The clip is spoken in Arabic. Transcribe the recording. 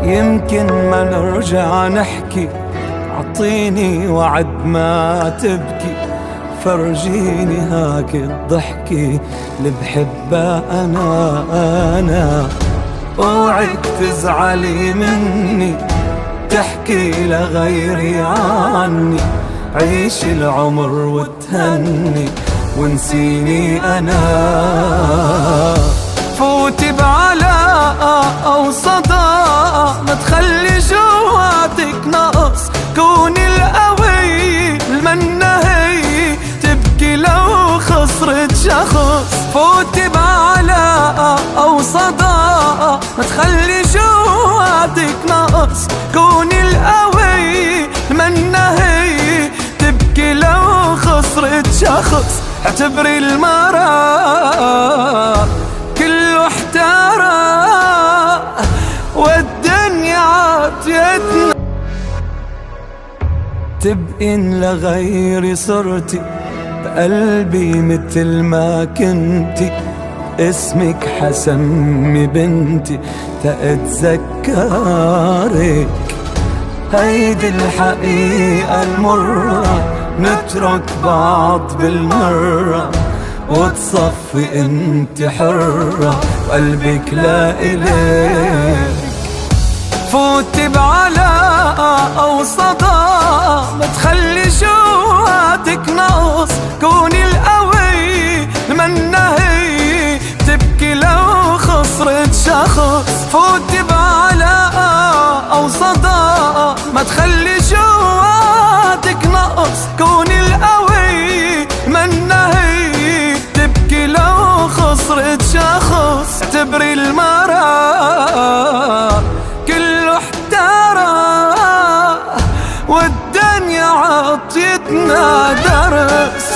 يمكن ما نرجع نحكي، عطيني وعد ما تبكي، فرجيني هاك الضحكي اللي بحبها أنا. اوعك تزعلي مني، تحكي لغيري عني، عيش العمر وتهني ونسيني أنا. فوتي بعلاقة أو صداقة، ما تخلي جواتك نقص، كوني القوي المنهي، تبكي لو خسرت شخص. فوتي بعلاقة أو صداقة، ما تخلي جواتك نقص، كوني القوي المنهي، تبكي لو خسرت شخص. اعتبري المرأة كله احترى، والدنيا عطيتنا. تبقين لغيري صرتي، بقلبي متل ما كنتي، اسمك حسمي بنتي تأتذكرك. هيدي الحقيقة المرة، نترك بعض بالمرة، وتصفي انت حرة وقلبك لا إليك. فوتي بعلاقة أو صداقة، ما تخلي جواتك نقص، كوني القوي المنهي، تبكي لو خسرت شخص. فوتي بعلاقة أو صداقة، ما تخلي جواتك نقص، كوني القوي المنهي، تبكي لو خسرت شخص. اعتبري المرأة كله احترى، والدنيا عطيتنا درس.